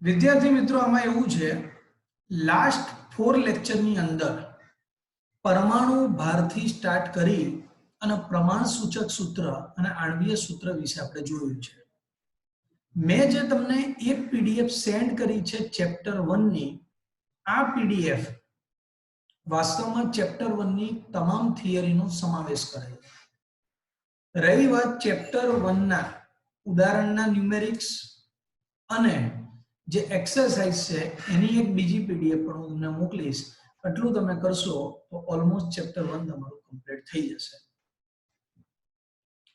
વિદ્યાર્થી મિત્રો આમાં એવું છે લાસ્ટ 4 લેક્ચરની અંદર પરમાણુ ભારથી સ્ટાર્ટ કરી અને પ્રમાણ સૂચક સૂત્ર અને આણ્વીય સૂત્ર વિશે આપણે જોયું છે। મેં જે તમને એક પીડીએફ સેન્ડ કરી છે ચેપ્ટર 1 ની, આ પીડીએફ વાસ્તવમાં ચેપ્ટર 1 ની તમામ થિયરીનો સમાવેશ કરે છે। રહી વાત ચેપ્ટર 1 ના ઉદાહરણના ન્યુમેરિક્સ અને જે એક્સરસાઇઝ છે એની એક બીજી પીડીએફ પણ હું તમને મોકલીશ। એટલું તમે કરશો તો ઓલમોસ્ટ ચેપ્ટર 1 તમારું કમ્પ્લીટ થઈ જશે।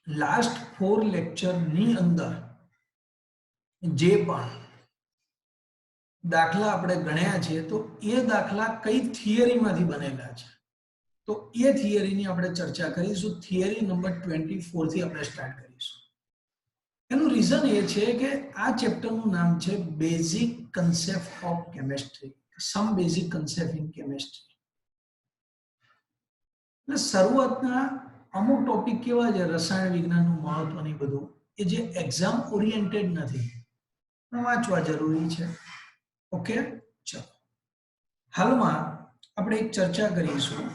લાસ્ટ 4 લેક્ચર ની અંદર જે પણ દાખલા આપણે ગણ્યા છે તો એ દાખલા કઈ થિયરીમાંથી બનેલા છે તો એ થિયરીની આપણે ચર્ચા કરીશું। થિયરી નંબર 24 થી આપણે સ્ટાર્ટ કરીશું। એનું રીઝન એ છે કે આ ચેપ્ટરનું નામ છે basic concept of chemistry, some basic concept in chemistry. એટલે શરૂઆતના અમુક ટોપિક કેવા છે રસાયણ વિજ્ઞાનનું મહત્વની બધું એ જે એક્ઝામ ઓરિએન્ટેડ નથી પણ વાંચવા જરૂરી છે। ઓકે, ચલો હાલમાં આપણે એક ચર્ચા કરીશું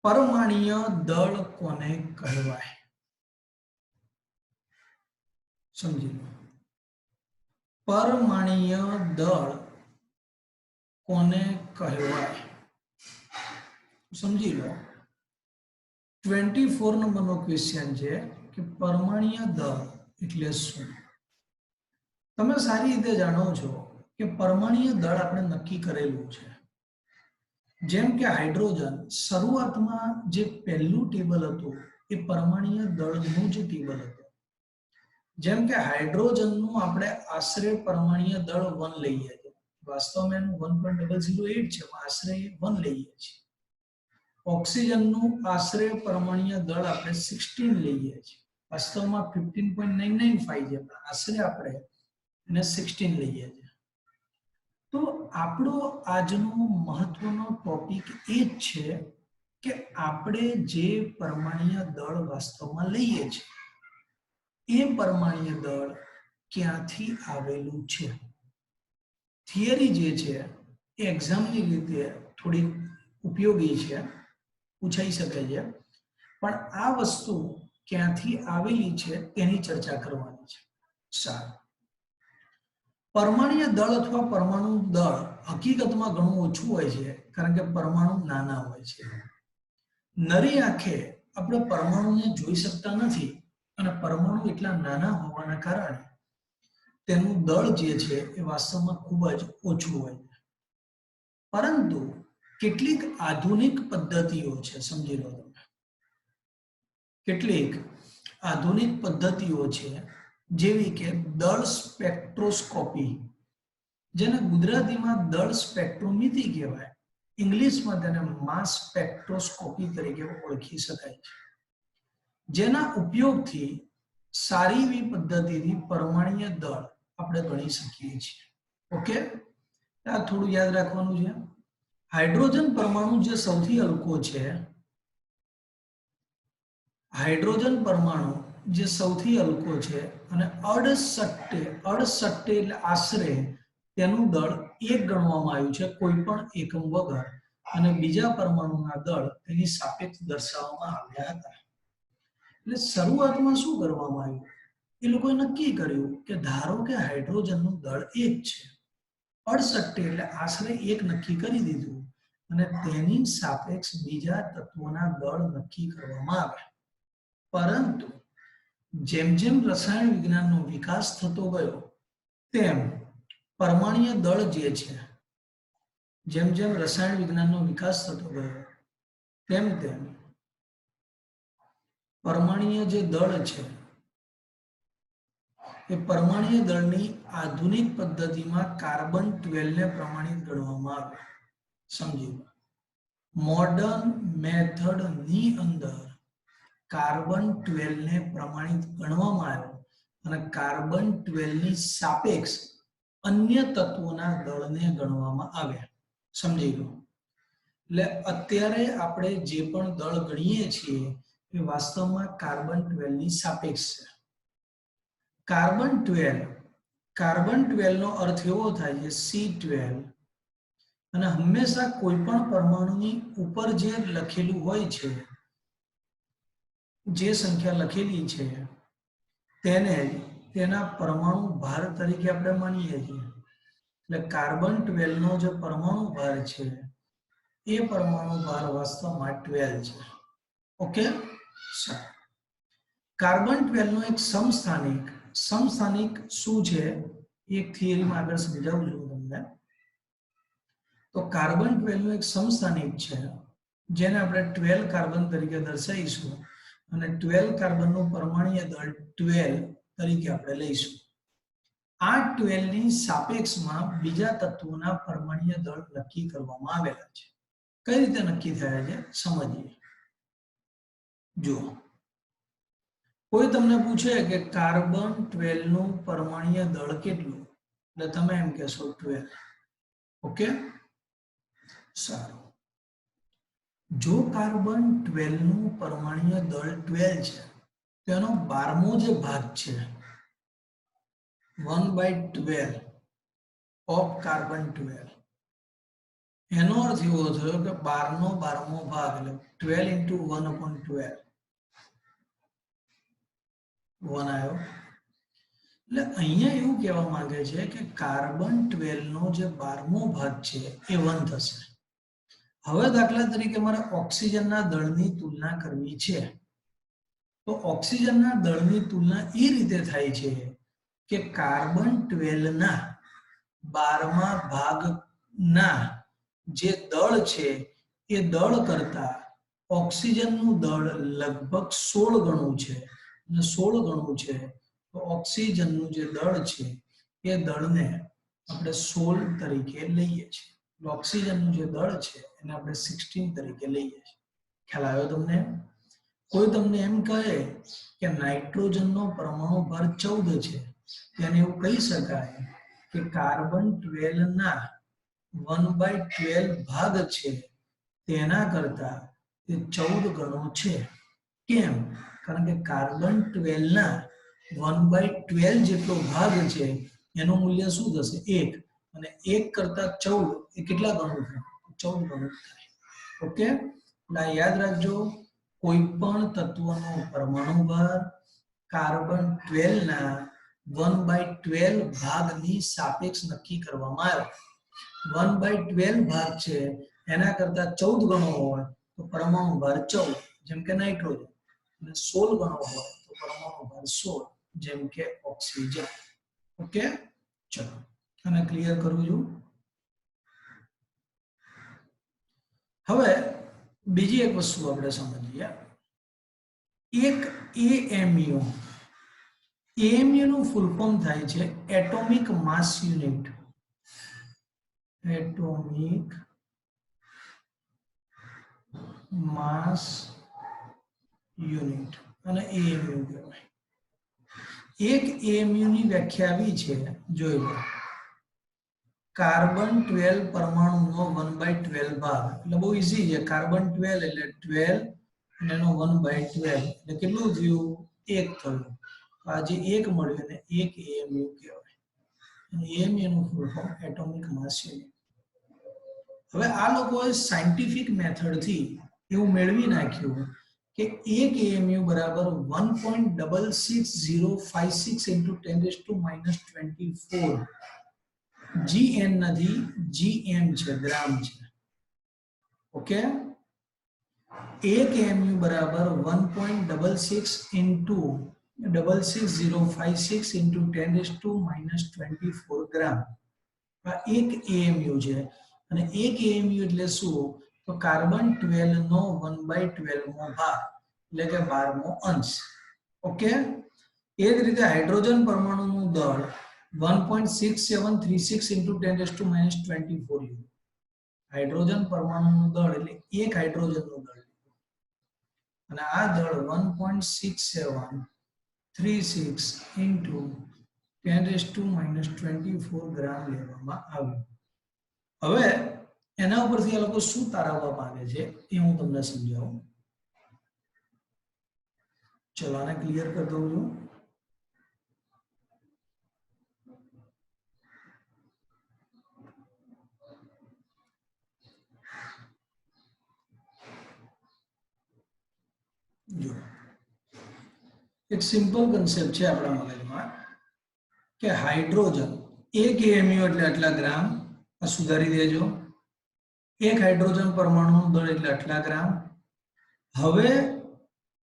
પરમાણ્વીય દળ કોને કહેવાય, સમજી લો। પરમાણ્વીય દળ કોને કહેવાય સમજી લો। 24 નંબરનો ક્વેશ્ચન છે કે પરમાણ્વીય દળ એટલે શું। તમે સારી રીતે જાણો છો કે પરમાણ્વીય દળ આપણે નક્કી કરેલું છે। જેમ કે હાઇડ્રોજન શરૂઆતમાં જે પહેલું ટેબલ હતું એ પરમાણ્વીય દળનું જ ટેબલ હતું। જેમ કે હાઇડ્રોજનનું આપણે આશરે પરમાણ્વીય દળ 1 લઈએ છીએ, વાસ્તવમાં એનું 1.008 છે, આશરે 1 લઈએ છીએ। ઓક્સિજનનું આશરે પરમાણ્વીય દળ આપણે 16 લઈએ છીએ, વાસ્તવમાં 15.995 છે, પણ આશરે આપણે એને 16 લઈએ છીએ। તો આપણો આજનો મહત્વનો ટોપિક એ જ છે કે આપણે જે પરમાણ્વીય દળ વાસ્તવમાં લઈએ છીએ એ પરમાણ્વીય દળ ક્યાંથી આવેલું છે। થિયરી જે છે એ એક્ઝામની રીતે થોડી ઉપયોગી છે, પૂછાઈ શકે છે, પણ આ વસ્તુ ક્યાંથી આવેલી છે તેની ચર્ચા કરવાની છે। સારું, પરમાણ્વીય દળ અથવા પરમાણુ દળ હકીકતમાં ઘણું ઓછું હોય છે કારણ કે પરમાણુ નાના હોય છે। નરી આંખે આપણે પરમાણુને જોઈ શકતા નથી અને પરમાણુ એટલા નાના હોવાના કારણે તેનું દળ જે છે એ વાસ્તવમાં ખૂબ જ ઓછું હોય છે। પરંતુ કેટલીક આધુનિક પદ્ધતિઓ છે, સમજી લો તમે, કેટલીક આધુનિક પદ્ધતિઓ છે જેવી કે દળ સ્પેક્ટ્રોસ્કોપી, જેને ગુજરાતીમાં દળ સ્પેક્ટ્રોમિતિ કહેવાય, ઇંગ્લિશમાં તેને માસ સ્પેક્ટ્રોસ્કોપી તરીકે ઓળખી શકાય છે। જેના ઉપયોગથી સારી એવી પદ્ધતિથી પરમાણ્વીય દળ આપણે ગણી શકીએ છીએ। ઓકે, આ થોડું યાદ રાખવાનું છે। હાઇડ્રોજન પરમાણુ જે સૌથી હલકો છે, હાઇડ્રોજન પરમાણુ જે સૌથી હલકો છે અને અડસટ્ટે એટલે આશરે તેનું દળ 1 ગણવામાં આવ્યું છે કોઈ પણ એકમ વગર, અને બીજા પરમાણુના દળ તેની સાપેક્ષ દર્શાવવામાં આવ્યા હતા। એટલે શરૂઆતમાં શું કરવામાં આવ્યું, એ લોકોએ નક્કી કર્યું કે ધારો કે હાઇડ્રોજનનું દળ 1 છે, અડસટ્ટે એટલે આશરે 1 નક્કી કરી દીધું અને તેની સાપેક્ષ બીજા તત્વોના દળ નક્કી કરવામાં આવ્યા। પરંતુ જેમ જેમ રસાયણ વિજ્ઞાનનો વિકાસ થતો ગયો તેમ પરમાણ્વીય દળ જે છે, જેમ જેમ રસાયણ વિજ્ઞાનનો વિકાસ થતો ગયો તેમ તેમ પરમાણ્વીય જે દળ છે એ પરમાણ્વીય દળની આધુનિક પદ્ધતિમાં કાર્બન 12 ને પ્રમાણિત ગણવામાં આવે। સમજી લો, મોડર્ન મેથડ ની અંદર કાર્બન 12 ને પ્રમાણિત ગણવામાં આવ્યો અને કાર્બન 12 ની સાપેક્ષ અન્ય તત્વોના દળને ગણવામાં આવ્યા। સમજી લો, એટલે અત્યારે આપણે જે પણ દળ ગણીએ છીએ એ વાસ્તવમાં કાર્બન 12 ની સાપેક્ષ છે। કાર્બન 12 કાર્બન 12 નો અર્થ એવો થાય છે C12 અને હંમેશા કોઈ પણ પરમાણુની ઉપર જે લખેલું હોય છે જે સંખ્યા લખેલી છે તેને તેના પરમાણુ ભાર તરીકે આપણે માનીએ છીએ એટલે કાર્બન 12 નો જે પરમાણુ ભાર છે એ પરમાણુ ભાર વાસ્તવમાં 12 છે ઓકે કાર્બન 12 નો એક સમસ્થાનિક શું છે એક થિયરીમાં આગળ સમજાવું છું તમને તો કાર્બન 12 નો એક સમસ્થાનિક છે જેને આપણે 12 કાર્બન તરીકે દર્શાવીશું અને 12 કાર્બનનું પરમાણુય દળ 12 તરીકે આપણે લઈશું આ 12 ની સાપેક્ષમાં બીજા તત્વોના પરમાણુય દળ નક્કી કરવામાં આવેલા છે કઈ રીતે નક્કી થયા છે સમજીએ જો કોઈ તમને પૂછે કે કાર્બન 12 નું પરમાણુય દળ કેટલું એટલે તમે એમ કહેશો 12 ઓકે સારું જો કાર્બન 12 નું પરમાણુય દળ 12 છે તેનો 12મો જે ભાગ છે 1/12 ઓફ કાર્બન 12 એનો અર્થ એવો થયો કે 12 નો 12મો ભાગ એટલે 12 into 1/12 1 આવ્યો એટલે અહીંયા એવું કહેવા માંગે છે કે કાર્બન 12 નો જે 12મો ભાગ છે એ 1 થશે હવે દાખલા તરીકે મારે ઓક્સિજનના દળની તુલના કરવી છે તો ઓક્સિજનના દળની તુલના એ રીતે થાય છે કે કાર્બન 12 ના 12મા ભાગના જે દળ છે એ દળ કરતા ઓક્સિજનનું દળ લગભગ 16 ગણું છે અને 16 ગણું છે તો ઓક્સિજનનું જે દળ છે એ દળને આપણે 16 તરીકે લઈએ છીએ ઓક્સિજનનું જે દળ છે એને આપણે 16 તરીકે લઈએ છીએ ખ્યાલ આવ્યો તમને કોઈ તમને એમ કહે કે નાઇટ્રોજનનો પરમાણુ ભાર 14 છે તેને એવું કહી શકાય કે કાર્બન 12 ના 1/12 ભાગ છે તેના કરતા તે 14 ગણો છે કેમ કારણ કે કાર્બન 12 ના 1/12 જેટલો ભાગ છે એનું મૂલ્ય શું થશે 1 અને 1 કરતા 14 એ કેટલા ગણું થાય 14 ગણું થાય ઓકે એટલે યાદ રાખજો કોઈ પણ તત્વનો પરમાણુ ભાર કાર્બન 12 ના 1/12 ભાગની સાપેક્ષ નક્કી કરવામાં આવે 1/12 ભાગ છે એના કરતા 14 ગણો હોય તો પરમાણુ ભાર 14 જેમ કે નાઇટ્રોજન અને 16 ગણો હોય તો પરમાણુ ભાર 16 જેમ કે ઓક્સિજન ઓકે ચલો આને ક્લિયર કરું છું હવે બીજી એક વસ્તુ આપણે સમજીએ એક AMU નું ફૂલ ફોર્મ થાય છે એટોમિક માસ યુનિટ એટોમિક માસ યુનિટ અને AMU કહેવાય એક AMU ની વ્યાખ્યા આવી છે જોઈ લો કાર્બન 12 પરમાણુનો 1/12 ભાગ એટલે બહુ ઈઝી છે કાર્બન 12 એટલે 12 અને એનો 1/12 એટલે કેટલું થયું 1 થયું આજે 1 મળ્યું અને 1 AMU કહેવાય અને AMU નું ફૂલ ફોર્મ એટોમિક માસ યુનિટ હવે આ લોકોએ સાયન્ટિફિક મેથડથી એવું મેળવી નાખ્યું કે 1 AMU બરાબર 1.66056 into 10⁻⁻24 GN નથી GM છે ગ્રામ છે ઓકે 1 AMU બરાબર 1.66 into 66056 into 10⁻⁻24 ગ્રામ આ 1 AMU છે અને 1 AMU એટલે શું તો કાર્બન 12 નો 1/12 મો ભાગ એટલે કે 12મો અંશ ઓકે એ જ રીતે હાઇડ્રોજન પરમાણુનું દળ 1.6736 into 10⁻⁻24 હાઇડ્રોજન પરમાણુનું દળ એટલે એક હાઇડ્રોજનનું દળ અને આ દળ 1.6736 into 10⁻⁻24 ગ્રામ લેવામાં આવ્યું હવે એના ઉપરથી આ લોકો શું તારવવા માંગે છે એ હું તમને સમજાવું ચલો આને ક્લિયર કરી દઉં છું एक सिंपल कॉन्सेप्ट है अपना मगज में कि हाइड्रोजन एक एमयू એટલે આટલા ગ્રામ આ સુધારી દેજો એક હાઇડ્રોજન પરમાણુનું દળ એટલે આટલા ગ્રામ હવે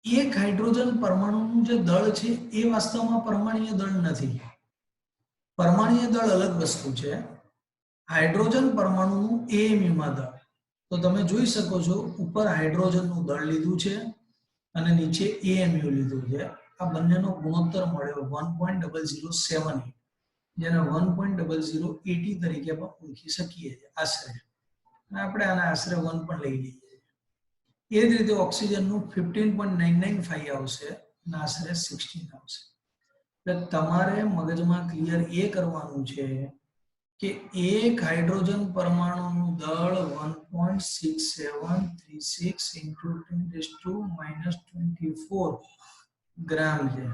એક હાઇડ્રોજન પરમાણુનું જે દળ છે એ વાસ્તવમાં પરમાણુય દળ નથી પરમાણુય દળ અલગ વસ્તુ છે હાઇડ્રોજન પરમાણુનું એએમયુ માં દળ તો તમે જોઈ શકો છો ઉપર હાઇડ્રોજનનું દળ લીધું છે અને નીચે એએમયુ લીધું છે આ બંનેનો ગુણોત્તર મળ્યો 1.0078 જેને 1.0080 તરીકે પણ ઓળખી શકીએ છીએ આશરે આપણે આના આશરે 1 પણ લઈ લઈએ એ જ રીતે ઓક્સિજનનું 15.995 આવશે અને આશરે 16 આવશે એટલે તમારે મગજમાં ક્લિયર એ કરવાનું છે કે એક હાઇડ્રોજન પરમાણુનું દળ 1.6736 into 10⁻⁻24 ગ્રામ છે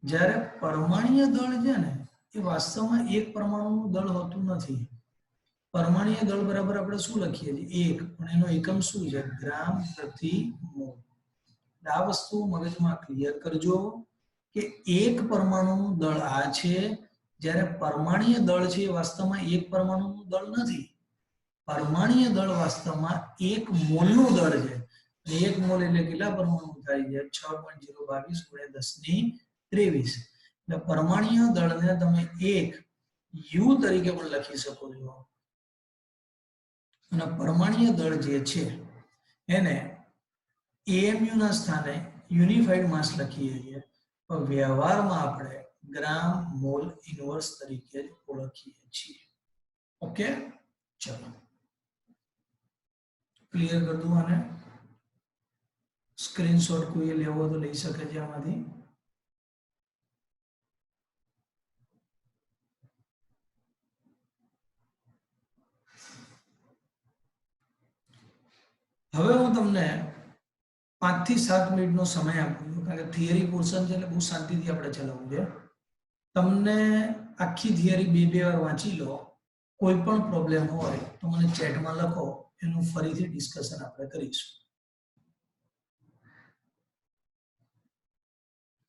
જ્યારે પરમાણુય દળ છે ને એ વાસ્તવમાં એક પરમાણુનું દળ હોતું નથી પરમાણુય દળ બરાબર આપણે શું લખીએ છીએ એક પણ એનો એકમ શું છે ગ્રામ પ્રતિ મોલ આ વસ્તુ મગજમાં ક્લિયર કરજો કે એક પરમાણુનું દળ આ છે જ્યારે પરમાણુય દળ છે એ વાસ્તવમાં એક પરમાણુનું દળ નથી પરમાણુય દળ વાસ્તવમાં એક મોલનું દળ છે અને એક મોલ એટલે કેટલા પરમાણુ થાય છે 6.022 × 10⁻23 એટલે પરમાણુય દળને તમે એક યુ તરીકે પણ લખી શકો છો અને પરમાણુય દળ જે છે એને એએમયુ ના સ્થાને યુનિફાઈડ માસ લખીએ છીએ પણ વ્યવહારમાં આપણે ગ્રામ મોલ ઇનવર્સ તરીકે ઓળખીએ છીએ ઓકે ચલો ક્લિયર कर दूं આને સ્ક્રીનશોટ કોઈ લેવો તો લઈ શકે છે આમાંથી હવે હું તમને 5 થી 7 મિનિટનો સમય આપું છું કારણ કે થિયરી પોર્શન છે એટલે બહુ શાંતિથી આપણે ચલાવવું છે તમને આખી થિયરી બે વાર વાંચી લો કોઈ પણ પ્રોબ્લેમ હોય તો મને ચેટમાં લખો એનું ફરીથી ડિસ્કશન આપણે કરીશું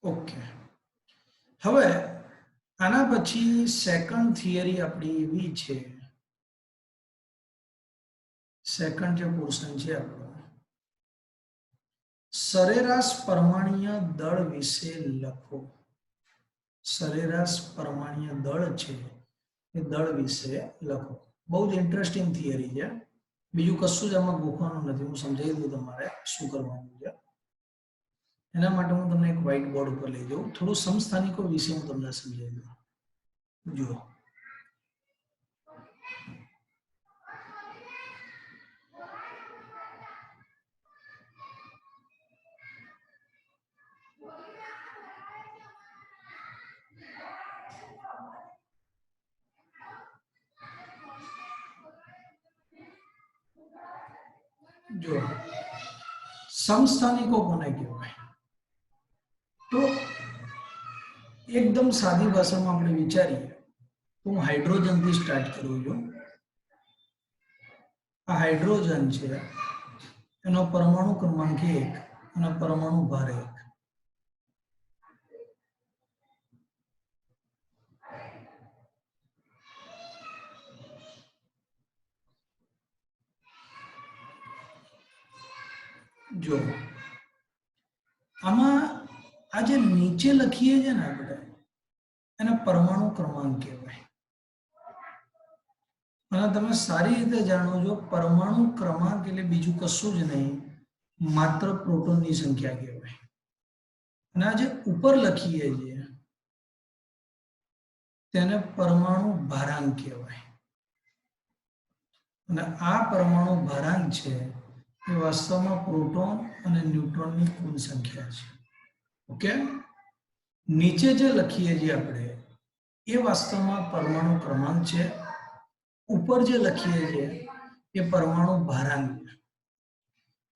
ઓકે હવે આના પછી સેકન્ડ થિયરી આપણી એવી છે સેકન્ડ જે પોર્શન છે આપણો સરેરાશ પરમાણુય દળ વિશે લખો સરેરાશ પરમાણુય દળ છે એ દળ વિશે લખો બહુ જ ઇન્ટરેસ્ટિંગ થિયરી છે બીજું કશું જ આમાં ગોખવાનું નથી હું સમજાવી દઉં તમારે શું કરવાનું છે એના માટે હું તમને એક વ્હાઇટ બોર્ડ ઉપર લઈ જાઉં થોડું સમસ્થાનિકો વિશે હું તમને સમજાવી દઉં જુઓ जो समस्थानिको कोने कहेवाय तो एकदम सादी भाषा में આપણે વિચારીએ તો હું હાઇડ્રોજન થી સ્ટાર્ટ કરું છું આ હાઇડ્રોજન છે એનો પરમાણુ ક્રમાંક 1 અને પરમાણુ ભાર 1 जो આમાં આ જે નીચે લખીએ છે ને આપણે એને પરમાણુ ક્રમાંક કહેવાય અને તમે સારી રીતે જાણો છો પરમાણુ ક્રમાંક એટલે બીજું કશું જ નહીં માત્ર પ્રોટોનની સંખ્યા કહેવાય અને આ જે ઉપર લખીએ છીએ તેને પરમાણુ ભારાંક કહેવાય અને આ પરમાણુ ભારાંક છે એ વાસ્તવમાં પ્રોટોન અને ન્યુટ્રોનની કુલ સંખ્યા છે ઓકે નીચે જે લખીએ છીએ આપણે એ વાસ્તવમાં પરમાણુ ક્રમાંક છે ઉપર જે લખીએ છીએ એ પરમાણુ ભારાંક છે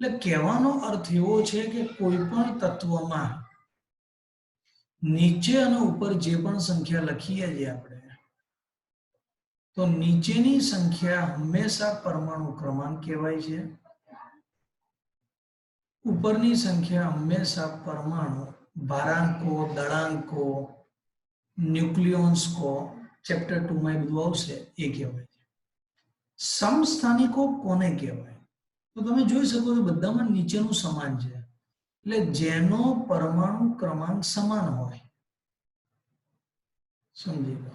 એટલે કહેવાનો અર્થ એવો છે કે કોઈ પણ તત્વમાં નીચે અને ઉપર જે પણ સંખ્યા લખીએ છીએ આપણે તો નીચેની સંખ્યા હંમેશા પરમાણુ ક્રમાંક કહેવાય છે ઉપરની સંખ્યા હંમેશા પરમાણુ ભારાંકો, દળાંકો, ન્યુક્લિયોન્સ કો ચેપ્ટર 2 માં બધું આવશે એ કહેવાય છે. સમસ્થાનિકો કોને કહેવાય? તો તમે જોઈ શકો છો બધામાં નીચેનું સમાન છે, એટલે જેનો પરમાણુ ક્રમાંક સમાન હોય. સમજી લો,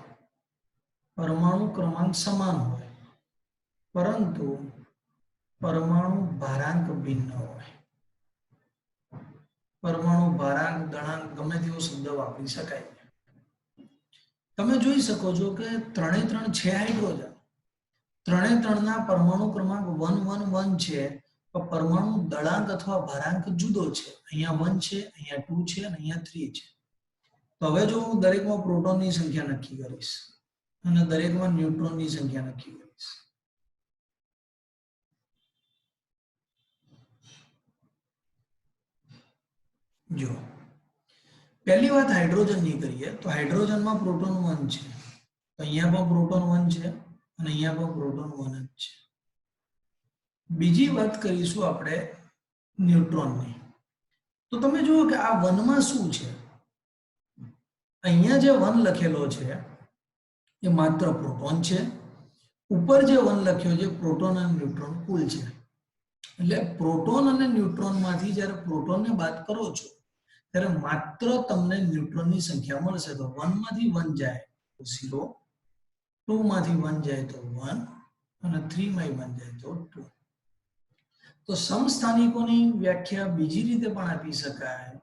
પરમાણુ ક્રમાંક સમાન હોય પરંતુ પરમાણુ ભારાંક ભિન્ન હોય. પરમાણુ ભારાંક, દળાંક ગમે તેવો શબ્દ વાપરી શકાય. તમે જોઈ શકો છો કે 3 છે હાઇડ્રોજન, 3 ના પરમાણુ ક્રમાંક 111 છે, પણ પરમાણુ દળાંક અથવા ભારાંક જુદો છે. અહીંયા 1 છે, અહીંયા 2 છે અને અહીંયા 3 છે. તો હવે જો હું દરેકમાં પ્રોટોનની સંખ્યા નક્કી કરીશ અને દરેકમાં ન્યુટ્રોનની સંખ્યા નક્કી કરીશ. જો પહેલી વાત હાઇડ્રોજનની કરીએ તો હાઇડ્રોજનમાં પ્રોટોન 1 છે, તો અહીંયા પણ પ્રોટોન 1 છે અને અહીંયા પણ પ્રોટોન 1 જ છે. બીજી વાત કરીશું આપણે ન્યુટ્રોનની. તો તમે જુઓ કે આ 1 માં શું છે? અહીંયા જે 1 લખેલો છે એ માત્ર પ્રોટોન છે. ઉપર જે 1 લખ્યો છે પ્રોટોન અને ન્યુટ્રોન કુલ છે. એટલે પ્રોટોન અને ન્યુટ્રોનમાંથી જ્યારે પ્રોટોનને બાદ કરો છો ત્યારે માત્ર તમને ન્યુટ્રોનની સંખ્યા મળશે. તો 1 માંથી 1 જાય તો 0, 2 માંથી 1 જાય તો 1 અને 3 માંથી 1 જાય તો 2. તો સમસ્થાનિકોની વ્યાખ્યા બીજી રીતે પણ આપી શકાય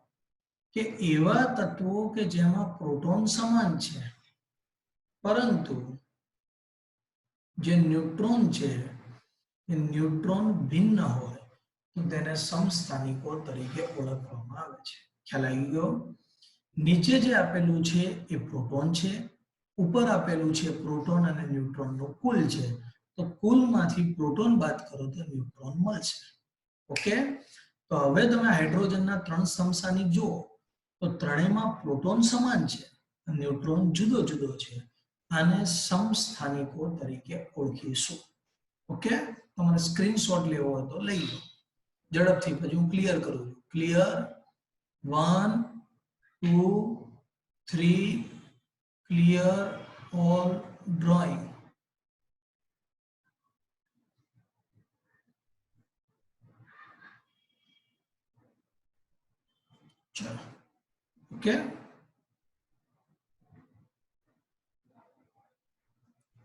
કે એવા તત્વો કે જેમાં પ્રોટોન સમાન છે પરંતુ જે ન્યુટ્રોન છે એ ન્યુટ્રોન ભિન્ન હોય તો તેને સમસ્થાનિકો તરીકે ઓળખવામાં આવે છે. ખ્યાલ આવી ગયો? નીચે જે આપેલું છે એ પ્રોટોન છે, ઉપર આપેલું છે પ્રોટોન અને ન્યુટ્રોનનો કુલ છે. તો કુલમાંથી પ્રોટોન બાદ કરો તો ન્યુટ્રોન મળશે. ઓકે, તો હવે તમે હાઇડ્રોજનના 3 સમસ્થાનિક જુઓ તો ત્રણેયમાં પ્રોટોન સમાન છે, ન્યુટ્રોન જુદો જુદો છે. આને સમસ્થાનિકો તરીકે ઓળખીશું. ઓકે, તમારે સ્ક્રીનશોટ લેવો હોય તો લઈ લો ઝડપથી, પછી હું ક્લિયર કરું છું. ક્લિયર? 1 2 3 clear all drawing. ચલો, ઓકે.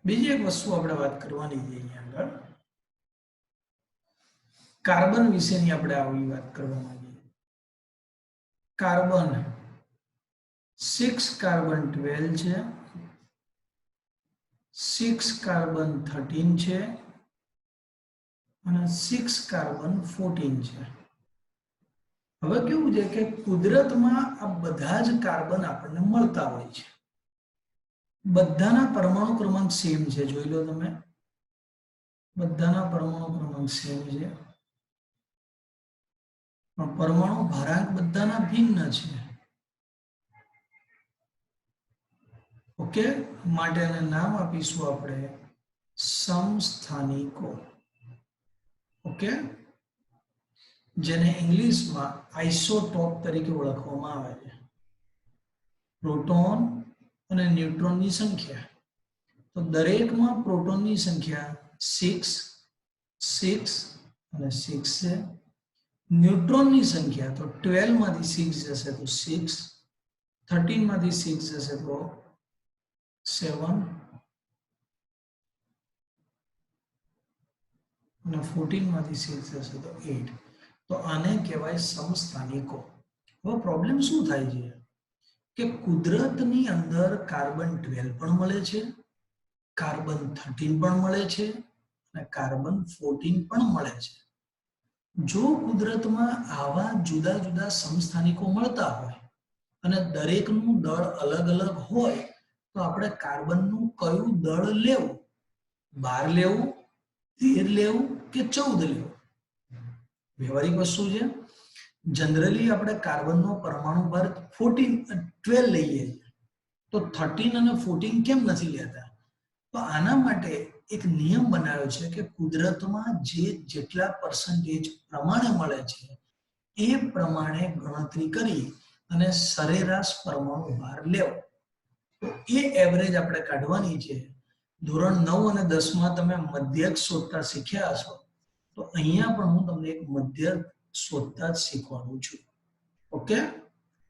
બીજી એક વસ્તુ આપણે વાત કરવાની છે અહીંયા આગળ, કાર્બન વિશેની આપણે આવી વાત કરવા માંગીએ. કાર્બન 6 કાર્બન 12 છે, 6 કાર્બન 13 છે અને 6 કાર્બન 14 છે. હવે કેવું છે કે કુદરતમાં આ બધા જ કાર્બન આપણને મળતા હોય છે. બધાના પરમાણુ ક્રમાંક સેમ છે, જોઈ લો તમે, બધાના પરમાણુ ક્રમાંક સેમ છે પણ પરમાણુ ભારાંક બધાના ભિન્ન છે. ઓકે, માટે એને નામ આપીશું આપણે સમસ્થાનિકો. ઓકે, જેને ઇંગ્લિશમાં આઇસોટોપ તરીકે ઓળખવામાં આવે છે. પ્રોટોન અને ન્યુટ્રોનની સંખ્યા, તો દરેકમાં પ્રોટોનની સંખ્યા 6 6 અને 6 છે. ન્યુટ્રોનની સંખ્યા તો 12 માંથી 6 જશે તો 6, 13 માંથી 6 જશે તો 7 અને 14 માંથી 6 જશે તો 8. તો આને કહેવાય સમસ્થાનિકો. હવે પ્રોબ્લેમ શું થાય છે કે કુદરતની અંદર કાર્બન 12 પણ મળે છે, કાર્બન 13 પણ મળે છે અને કાર્બન 14 પણ મળે છે. જો કુદરતમાં આવા જુદા જુદા સમસ્થાનિકો મળતા હોય અને દરેકનું દળ અલગ અલગ હોય તો આપણે કાર્બનનું કયું દળ લેવું? 12 લેવું, 13 લેવું કે 14 લેવું? વ્યવહારિક વસ્તુ છે. જનરલી આપણે કાર્બનનો પરમાણુ ભાર 12 લઈએ તો 13 અને 14 કેમ નથી લેતા? તો આના માટે એક નિયમ બનાવ્યો છે કે કુદરતમાં જેટલા પર્સન્ટેજ પ્રમાણે મળે છે એ પ્રમાણે ગણતરી કરી અને સરેરાશ પરમાણુ ભાર લેવો. તો એ એવરેજ આપણે કાઢવાની છે. ધોરણ 9 અને 10 માં તમે મધ્યક શોધતા શીખ્યા હશો, તો અહીંયા પણ હું તમને એક મધ્યક શોધતા જ શીખવાનું છું. ઓકે,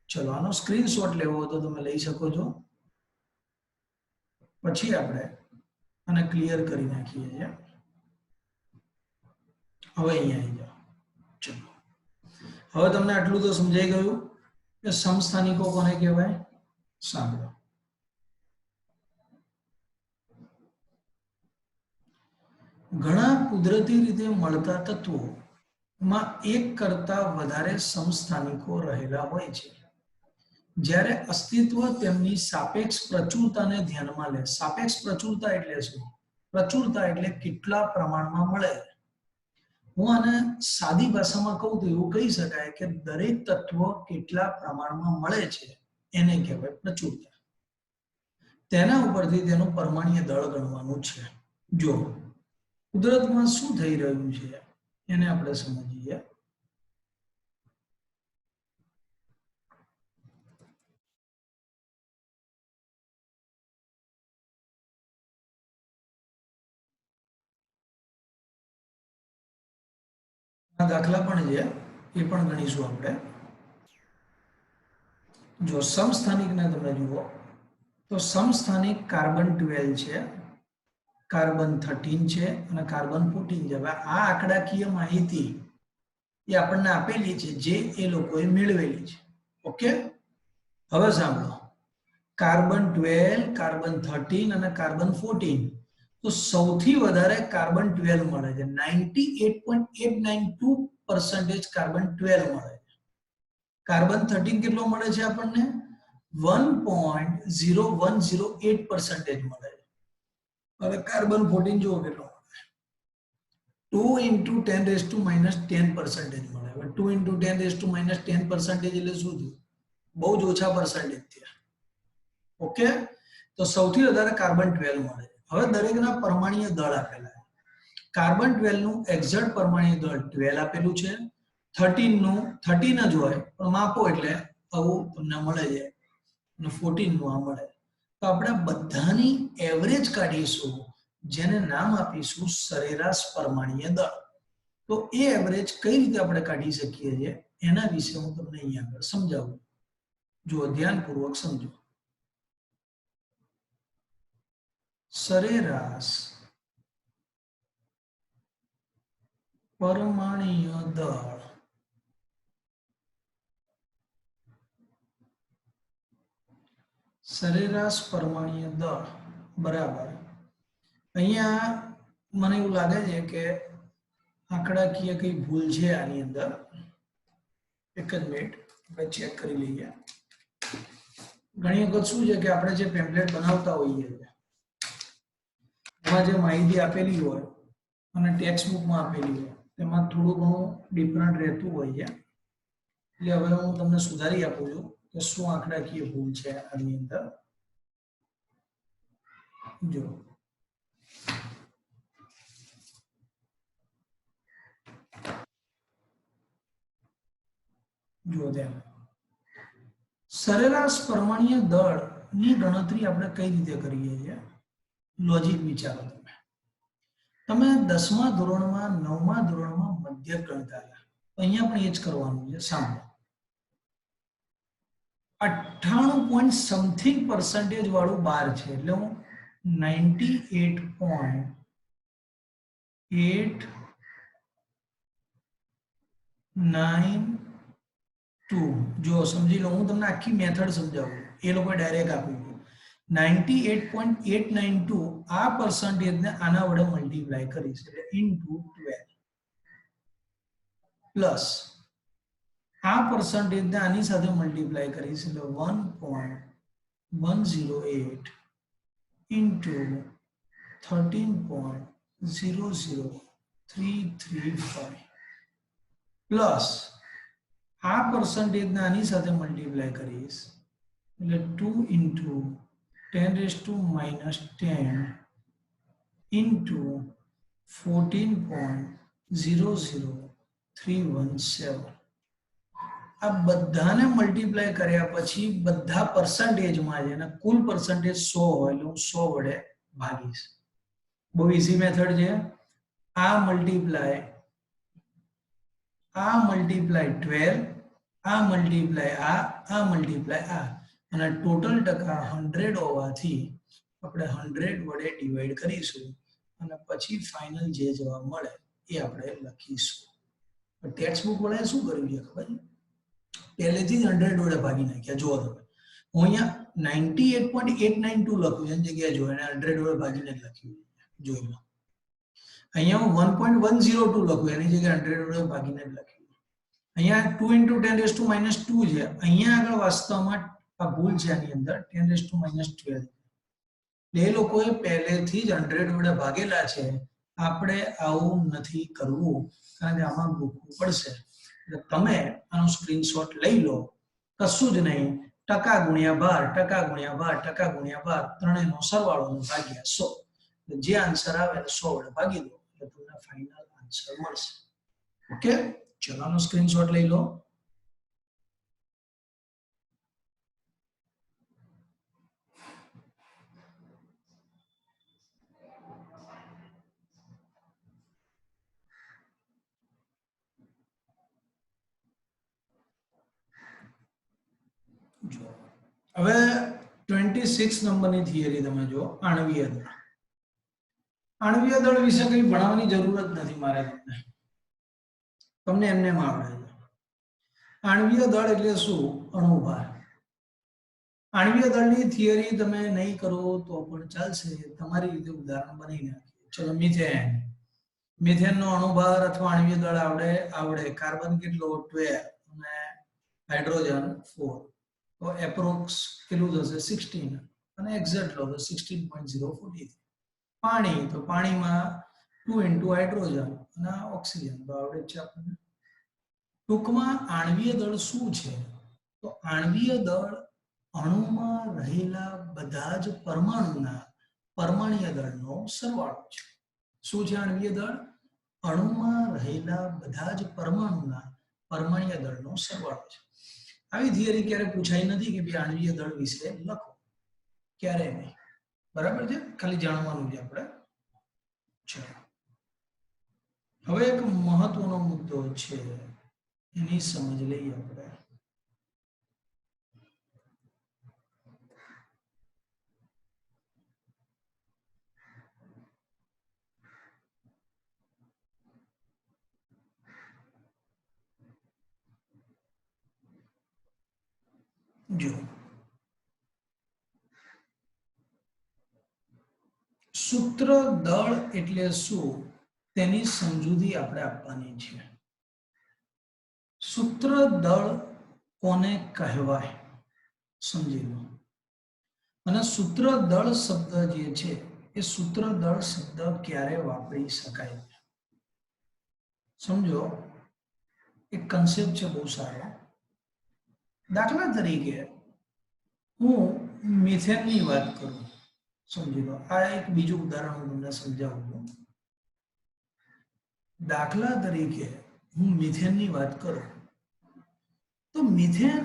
ચલો આનો સ્ક્રીનશોટ લેવો હોય તો તમે લઈ શકો છો. પછી આપણે આને ક્લિયર કરી નાખીએ છીએ. હવે અહીંયા આવી જાઓ. ચલો, હવે તમને આટલું તો સમજાઈ ગયું કે સમસ્થાનિકો કોને કહેવાય. સાંભળો, ઘણા કુદરતી રીતે મળતા તત્વોમાં એક કરતા વધારે સમસ્થાનિકો રહેલા હોય છે. જ્યારે અસ્તિત્વ તેમની સાપેક્ષ પ્રચુરતાને ધ્યાનમાં લે. સાપેક્ષ પ્રચુરતા એટલે શું? પ્રચુરતા એટલે કેટલા પ્રમાણમાં મળે. હું આને સાદી ભાષામાં કહું તો એવું કહી શકાય કે દરેક તત્વ કેટલા પ્રમાણમાં મળે છે એને કહેવાય પ્રચુરતા. તેના ઉપરથી તેનું પરમાણ્વીય દળ ગણવાનું છે. જો કુદરતમાં શું થઈ રહ્યું છે એને આપણે સમજીએ. દાખલા પણ છે, એ પણ ગણીશું આપણે. જો સમસ્થાનિકને તમે જુઓ તો સમસ્થાનિક કાર્બન 12 છે, કાર્બન 13 છે અને કાર્બન 14 છે. હવે આ આંકડાકીય માહિતી એ આપણને આપેલી છે જે એ લોકોએ મેળવેલી છે. ઓકે, હવે સાંભળો, કાર્બન 12, કાર્બન 13 અને કાર્બન 14, તો સૌથી વધારે કાર્બન 12 મળે છે. 98.892% કાર્બન 12 મળે છે. કાર્બન 13 કેટલો મળે છે આપણને? 1.0108% મળે છે. હવે કાર્બન 14 જુઓ કેટલો મળે? 2 into 10⁻10% મળે. હવે 2 into 10⁻10% એટલે શું થયું? બહુ જ ઓછા પર્સન્ટેજ થયા. ઓકે, તો સૌથી વધારે કાર્બન 12 મળે. હવે દરેકના પરમાણ્વીય દળ આપેલા છે. કાર્બન 12 નું એક્ઝેક્ટ પરમાણ્વીય દળ 12 આપેલું છે. 13 નું 13 જ હોય પણ માપો એટલે આવું તમને મળે છે. અને 14 નું આ મળે. તો આપણે બધાની એવરેજ કાઢીશું, જેને નામ આપીશું સરેરાશ પરમાણ્વીય દળ. તો એ એવરેજ કઈ રીતે આપણે કાઢી શકીએ છીએ એના વિશે હું તમને અહીંયા આગળ સમજાવું. જો ધ્યાનપૂર્વક સમજો. સરેરાશ પરમાણ્વીય દળ સરેરાશ પરમાણ્વીય દળ બરાબર. અહીંયા મને એવું લાગે છે કે આંકડાકીય કઈ ભૂલ છે આની અંદર. એક જ મિનિટ આપણે ચેક કરી લઈએ. ઘણી વખત શું છે કે આપણે જે પેમ્પલેટ બનાવતા હોઈએ એમાં જે માહિતી આપેલી હોય અને ટેક્સ્ટ બુકમાં આપેલી હોય તેમાં થોડું ઘણું ડિફરન્ટ રહેતું હોય છે. એટલે હવે હું તમને સુધારી આપું છું કે શું આંકડાકીય ભૂલ છે આની અંદર. જો ધ્યાન, સરેરાશ પરમાણ્વીય દળની ગણતરી આપણે કઈ રીતે કરીએ છીએ? લોજિક વિચારો. તમે 10મા ધોરણમાં 9મા ધોરણમાં મધ્યક ગણતા હતા, અહીંયા પણ એ જ કરવાનું છે. સાંભળો, 98 વાળું બાર છે એટલે હું 98.892 જો સમજી લો. હું તમને આખી મેથડ સમજાવું, એ લોકોએ ડાયરેક્ટ આપ્યું. 98.892 આ પર્સન્ટેજને આના વડે મલ્ટીપ્લાય કરીશ એટલે ઇન્ટુ 12 પ્લસ આ પર્સન્ટેજને આની સાથે મલ્ટીપ્લાય કરીશ એટલે 1.108 ઇન્ટુ 13.00335 પ્લસ આ પર્સન્ટેજને આની સાથે મલ્ટીપ્લાય કરીશ એટલે 2 ઇન્ટુ 10⁻10 into 14.00317. આ બધાને મલ્ટીપ્લાય કર્યા પછી બધા પરસેન્ટેજમાં છે અને કુલ પરસેન્ટેજ 100 હોય એટલે હું 100 વડે ભાગીશ. બહુ ઈઝી મેથડ છે. આ મલ્ટીપ્લાય 12, આ મલ્ટીપ્લાય આ મલ્ટીપ્લાય આ, અને ટોટલ ટકા 100 હોવાથી આપણે 100 વડે ડિવાઈડ કરીશું અને પછી ફાઇનલ જે જવાબ મળે એ આપણે લખીશું. ટેક્સ્ટ બુક વડે શું કર્યું છે ખબર છે? પહેલેથી જ 100 વડે ભાગી નાખ્યા. જુઓ તમે, હું અહીંયા 98.892 લખ્યું છે, એની જગ્યાએ જો એને 100 વડે ભાગીને જ લખ્યું. જોઈ લો, અહીંયા હું 1.102 લખ્યું, એની જગ્યાએ 100 વડે ભાગીને જ લખ્યું. અહીંયા 2 × 10⁻²છે, અહીંયા આગળ વાસ્તવમાં આ ભૂલ છે, આની અંદર 10⁻12. એ લોકોએ પહેલેથી જ 100 વડે ભાગેલા છે. આપણે આવું નથી કરવું, કારણ કે આમાં ગોખવું પડશે. એટલે તમે આનો સ્ક્રીનશોટ લઈ લો, કશું જ નહીં, ટકા ગુણ્યા 12, ટકા ગુણ્યા 12, ટકા ગુણ્યા 12, ત્રણેયનો સરવાળો ભાગ્યા 100. જે આન્સર આવે 100 વડે ભાગી દો એટલે તમને ફાઇનલ આન્સર મળશે. ઓકે, ચલો આનો સ્ક્રીનશોટ લઈ લો. હવે 26 નંબરની થિયરી તમે જો, આણ્વીય દળ. આણ્વીય દળ વિશે કંઈ ભણાવવાની જરૂર જ નથી મારે તમને એમને આવડે છે. આણ્વીય દળ એટલે શું? અણુભાર. આણ્વીય દળની થિયરી તમે નહીં કરો તો પણ ચાલશે, તમારી રીતે ઉદાહરણ બનાવી નાખીએ. ચલો, મિથેન. મિથેનનો અણુભાર અથવા આણ્વીય દળ આવડે. કાર્બન કેટલો? 12 અને હાઇડ્રોજન 4. તો એપ્રોક્સ કેટલું થશે? 16 અને એક્ઝેક્ટ લો તો 16.043. પાણી, તો પાણીમાં 2 × હાઇડ્રોજન અને ઓક્સિજન તો આવડે છે આપણને. ટૂંકમાં આણ્વીય દળ શું છે? તો આણ્વીય દળ અણુમાં રહેલા બધા જ પરમાણુના પરમાણ્વીય દળનો સરવાળો છે. શું છે આણ્વીય દળ? અણુમાં રહેલા બધા જ પરમાણુના પરમાણ્વીય દળનો સરવાળો છે. આવી થિયરી ક્યારે પૂછાઈ નથી કે ભાઈ આણ્વીય દળ વિશે લખો, ક્યારે નહીં. બરાબર છે, ખાલી જાણવાનું છે આપણે. ચલો, હવે એક મહત્વનો મુદ્દો છે, એની સમજ લઈએ આપણે. જો સૂત્ર દળ એટલે શું તેની સમજૂતી આપણે આપવાની છે. સૂત્ર દળ કોને કહેવાય સમજી લો. અને સૂત્ર દળ શબ્દ જે છે એ સૂત્ર દળ શબ્દ ક્યારે વાપરી શકાય સમજો. એક કન્સેપ્ટ છે બહુ સારો. દાખલા તરીકે હું મિથેનની વાત કરું, સમજી લો. આ એક બીજું ઉદાહરણ હું તમને સમજાવું છું. દાખલા તરીકે હું મિથેનની વાત કરું તો મિથેન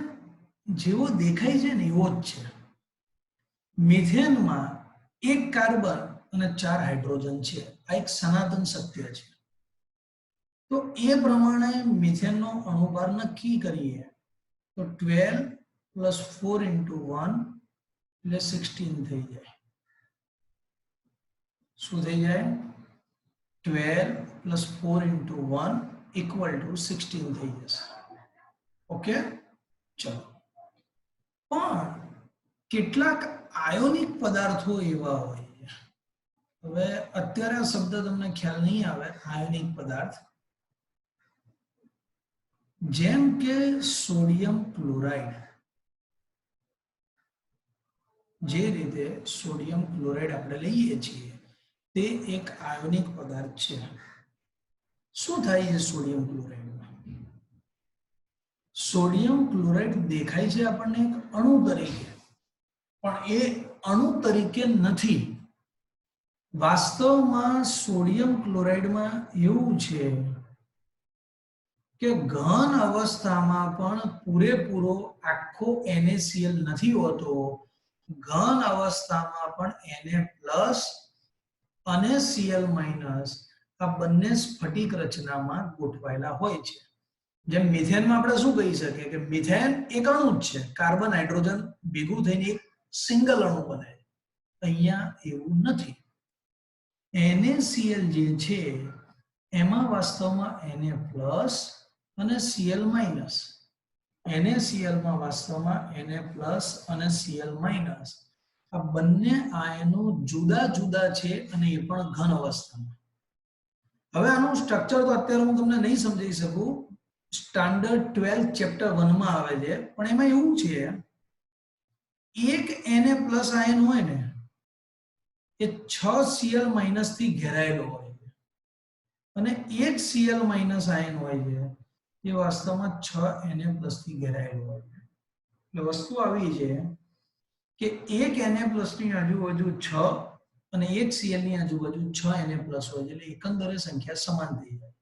જેવો દેખાય છે ને એવો જ છે. મિથેનમાં એક કાર્બન અને 4 હાઇડ્રોજન છે. આ એક સનાતન સત્ય છે. તો એ પ્રમાણે મિથેનનો અણુભાર નક્કી કરીએ તો 12 + 4 × 1 એટલે 16 થઈ જાય. શું થઈ જાય? 12 + 4 × 1 = 16 થઈ જશે. ઓકે, ચલો. પણ કેટલાક આયોનિક પદાર્થો એવા હોય છે. હવે અત્યારે આ શબ્દ તમને ખ્યાલ નહીં આવે, આયોનિક પદાર્થ, જેમ કે સોડિયમ ક્લોરાઇડ. જે રીતે સોડિયમ ક્લોરાઇડ આપણે લઈએ છીએ તે એક આયોનિક પદાર્થ છે. શું થાય છે સોડિયમ ક્લોરાઇડમાં? સોડિયમ ક્લોરાઇડ દેખાય છે આપણને એક અણુ તરીકે, પણ એ અણુ તરીકે નથી. વાસ્તવમાં સોડિયમ ક્લોરાઇડમાં એવું છે કે ઘન અવસ્થામાં પણ પૂરેપૂરો આખો NaCl નથી હોતો, ઘન અવસ્થામાં પણ Na+ અને Cl- આ બંને સ્ફટિક રચનામાં ગોઠવાયેલા હોય છે. જેમ મિથેનમાં આપણે શું કહી શકીએ કે મિથેન એક અણુ જ છે, કાર્બન હાઇડ્રોજન ભેગું થઈને એક સિંગલ અણુ બને. અહીંયા એવું નથી. NaCl જે છે એમાં વાસ્તવમાં Na+ અને Cl-. NaCl માં વાસ્તવમાં Na+ અને Cl-. આ બંને આયનો જુદા જુદા છે અને એ પણ ઘન અવસ્થામાં. હવે આનું સ્ટ્રક્ચર તો અત્યારે હું તમને નહીં સમજાવી શકું, સ્ટાન્ડર્ડ 12 ચેપ્ટર 1 માં આવે છે, પણ એમાં એવું છે એક Na+ આયન હોય ને એ 6 Cl- થી ઘેરાયેલો હોય છે અને એક Cl- આયન હોય છે એ વાસ્તવમાં 6 Na+ થી ઘેરાયેલો હોય છે. એટલે વસ્તુ આવી છે કે એક Na+ ની આજુબાજુ 6 અને એક Cl ની આજુબાજુ 6 Na+ હોય છે, એટલે એકંદરે સંખ્યા સમાન થઈ જાય.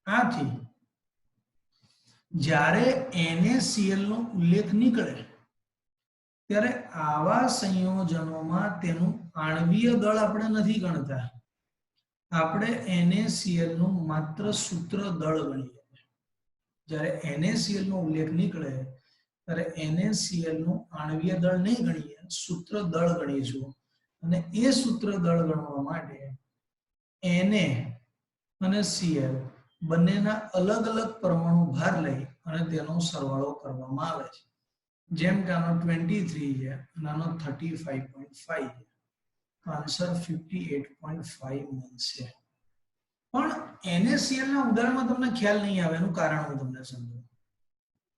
આથી જ્યારે NaCl નો ઉલ્લેખ નીકળે ત્યારે આવા સંયોજનોમાં તેનું આણ્વીય દળ આપણે નથી ગણતા, આપણે NaCl નું માત્ર સૂત્ર દળ ગણીએ. જ્યારે NaCl નો ઉલ્લેખ નીકળે ત્યારે NaCl નું આણ્વીય દળ નહીં ગણીએ, સૂત્ર દળ ગણીશું. અને એ સૂત્ર દળ ગણવા માટે Na અને Cl બંનેના અલગ અલગ પરમાણુ ભાર લઈ અને તેનો સરવાળો કરવામાં આવે છે. જેમ કે આનો 23 છે અને આનો 35.5 છે, આન્સર 58.5 મળશે. પણ NaCl ના ઉદાહરણમાં તમને ખ્યાલ નહીં આવે, એનું કારણ હું તમને સમજાવું.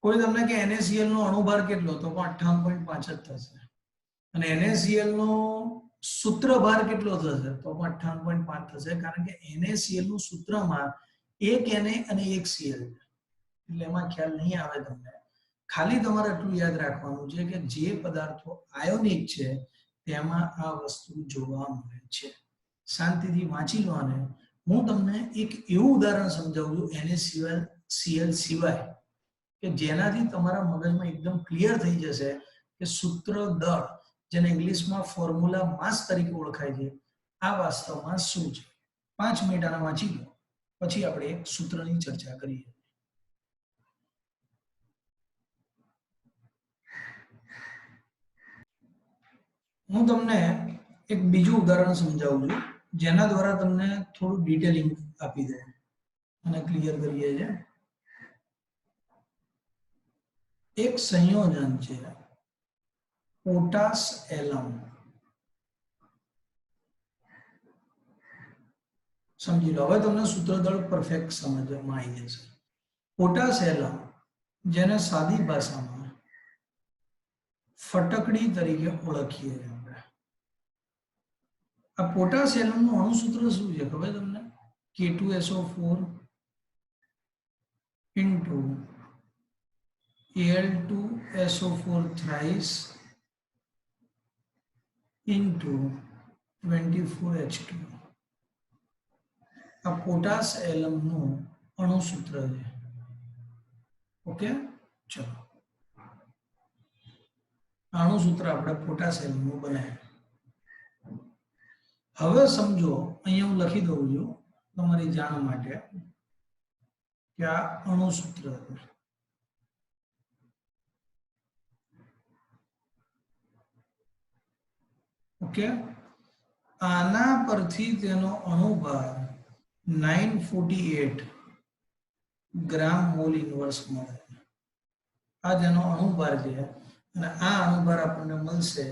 કોઈ તમને કે NaCl નો અણુભાર કેટલો, તો પણ 58.5 જ થશે. અને NaCl નો સૂત્રભાર કેટલો થશે, તો પણ 58.5 થશે, કારણ કે NaCl નું સૂત્રમાં એક Na અને એક Cl છે. એટલે એમાં ખ્યાલ નહીં આવે તમને. ખાલી તમારે એટલું યાદ રાખવાનું છે કે જે પદાર્થો આયોનિક છે તેમાં આ વસ્તુ જોવા મળે છે. શાંતિથી વાંચી લો. અને હું તમને એક એવું ઉદાહરણ સમજાવું છું NaCl સિવાય કે જેનાથી તમારા મગજમાં એકદમ ક્લિયર થઈ જશે કે સૂત્ર દળ, જેને ઇંગ્લિશમાં ફોર્મ્યુલા માસ તરીકે ઓળખાય છે, આ વાસ્તવમાં શું છે. 5 મિનિટ આને વાંચી લો, પછી આપણે એક સૂત્રની ચર્ચા કરીએ. હું તમને એક બીજું ઉદાહરણ સમજાવું છું જેના દ્વારા તમને થોડું ડિટેલિંગ આપી દે અને ક્લિયર કરીએ છે. એક સંયોજન છે પોટાશ એલમ. સમજી લો, હવે તમને સૂત્રદળ પરફેક્ટ સમજવામાં આવી જશે. પોટાશ એલમ, જેને સાદી ભાષામાં ફટકડી તરીકે ઓળખીએ છીએ આપણે. આ પોટાશ એલમનું અણુસૂત્ર શું છે ખબર તમને? K2SO4 into Al2SO4 thrice into 24H2. આ પોટાશ એલમનું અણુસૂત્ર છે. ઓકે, ચલો અણુસૂત્ર આપણે પોટાશ એલમનું બનાવ્યું. હવે સમજો, અહીંયા હું લખી દઉં છું તમારી જાણ માટે કે આ અણુસૂત્ર છે. ઓકે, આના પરથી તેનો અણુભાર 948 ગ્રામ મોલ ઇન્વર્સ મળે. આ જેનો અણુભાર છે અને આ અણુભાર આપણને મળશે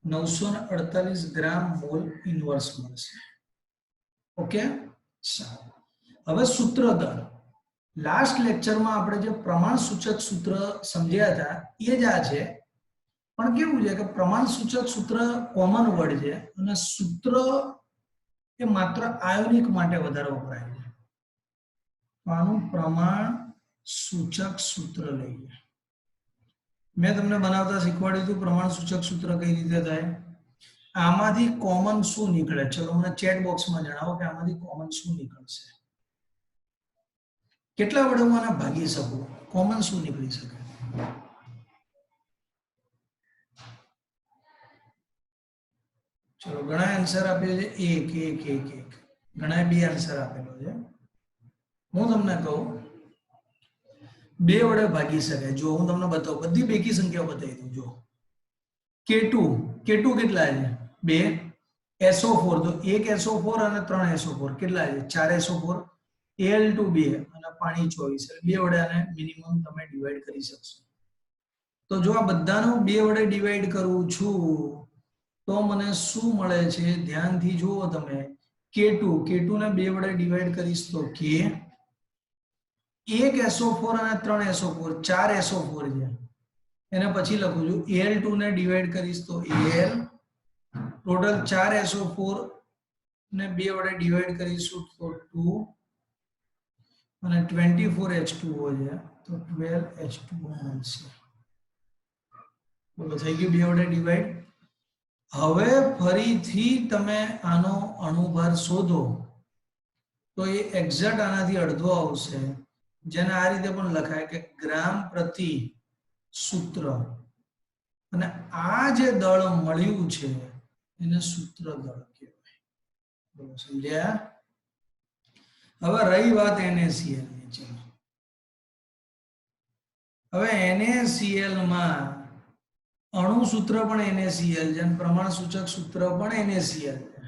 948 ગ્રામ મોલ ઇન્વર્સ મળશે. ઓકે, સારું. હવે સૂત્ર દળ, લાસ્ટ લેક્ચરમાં આપણે જે પ્રમાણ સૂચક સૂત્ર સમજ્યા હતા એ જ આ છે. પણ કેવું છે કે પ્રમાણ સૂચક સૂત્ર કોમન વર્ડ છે અને સૂત્ર એ માત્ર આયોનિક માટે વધારે વપરાય છે. આનું પ્રમાણ સૂચક સૂત્ર લઈએ. મેં તમને બનાવતા શીખવાડ્યું હતું પ્રમાણ સૂચક સૂત્ર કઈ રીતે થાય. આમાંથી કોમન શું નીકળે, ચલો મને ચેટ બોક્સમાં જણાવો કે આમાંથી કોમન શું નીકળશે. કેટલા વડે હું આને ભાગી શકું? કોમન શું નીકળી શકે? ચલો ઘણા આન્સર આપ્યો છે 1 1 1 1, ઘણા 2 આન્સર આપેલો છે. હું તમને કહું 2 વડે ભાગી શકાય. જો હું તમને બતાવું, બધી બેકી સંખ્યાઓ બતાવી દઉં. જો K2 કેટલા છે? 2. SO4 તો 1 SO4 અને 3 SO4 કેટલા છે? 4 SO4. Al2 2 અને પાણી 24. એટલે 2 વડે આને મિનિમમ તમે ડિવાઈડ કરી શકશો. તો જો આ બધાનો 2 વડે ડિવાઈડ કરું છું તો મને શું મળે છે? ધ્યાનથી જુઓ તમે. K2 ને 2 વડે ડિવાઈડ કરીશ તો K, 1 SO4 અને 3 SO4 4 SO4 છે. એને પછી લખું છું Al2 ને ડિવાઈડ કરીશ તો Al, ટોટલ 4 SO4 ને 2 વડે ડિવાઈડ કરીશું તો 2 અને 24 H2O છે તો 12 H2O મળશે. બોલો થઈ ગયું 2 વડે ડિવાઈડ. હવે ફરીથી તમે આનો અણુભાર શોધો તો એ એક્ઝેક્ટ આનાથી અડધો આવશે, જેને આ રીતે પણ લખાય કે ગ્રામ પ્રતિ સૂત્ર. અને આ જે દળ મળ્યું છે એને સૂત્ર દળ કહેવાય. બોલો સમજ્યા? હવે રહી વાત NaCl ની. ચલો હવે NaCl માં અણુ સૂત્ર પણ NaCl છે અને પ્રમાણ સૂચક સૂત્ર પણ NaCl છે.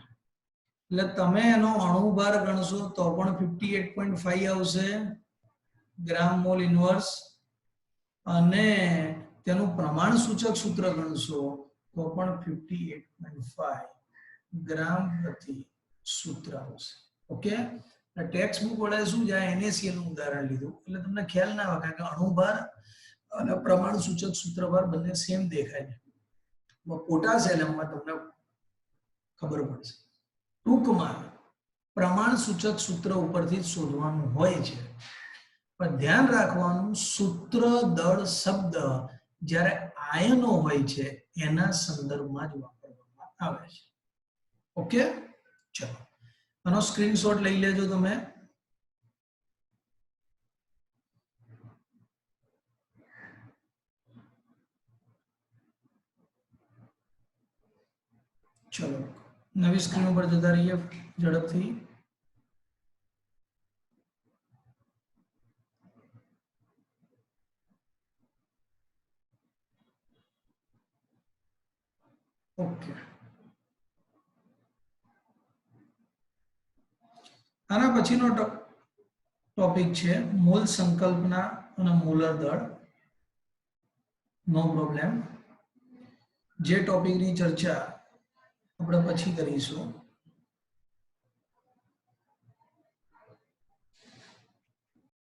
એટલે તમે એનો અણુભાર ગણશો તો પણ 58.5 આવશે ગ્રામ મોલ ઇન્વર્સ, અને તેનું પ્રમાણ સૂચક સૂત્ર ગણશો તો પણ 58.5 ગ્રામ પ્રતિ સૂત્ર આવશે. ઓકે, ટેક્સ્ટ બુક વડે શું છે NaCl નું ઉદાહરણ લીધું એટલે તમને ખ્યાલ ના આવે, કારણ કે અણુભાર અને પ્રમાણ સૂચક સૂત્રભાર બંને સેમ દેખાય છે. પોટાશ એલમમાં તમને ખબર પડશે. ટૂંકમાં પ્રમાણ સૂચક સૂત્ર ઉપરથી શોધવાનું હોય છે, પણ ધ્યાન રાખવાનું સૂત્ર દળ શબ્દ જ્યારે આયનો હોય છે એના સંદર્ભમાં જ વાપરવામાં આવે છે. ઓકે, ચલો આનો સ્ક્રીનશોટ લઈ લેજો તમે. ચલો નવી સ્ક્રીન ઉપર જતા રહીએ ઝડપથી. ઓકે, આના પછીનો ટોપિક છે મોલ સંકલ્પના અને મોલર દળ. નો પ્રોબ્લેમ. જે ટોપિકની ચર્ચા આપણે પછી કરીશું.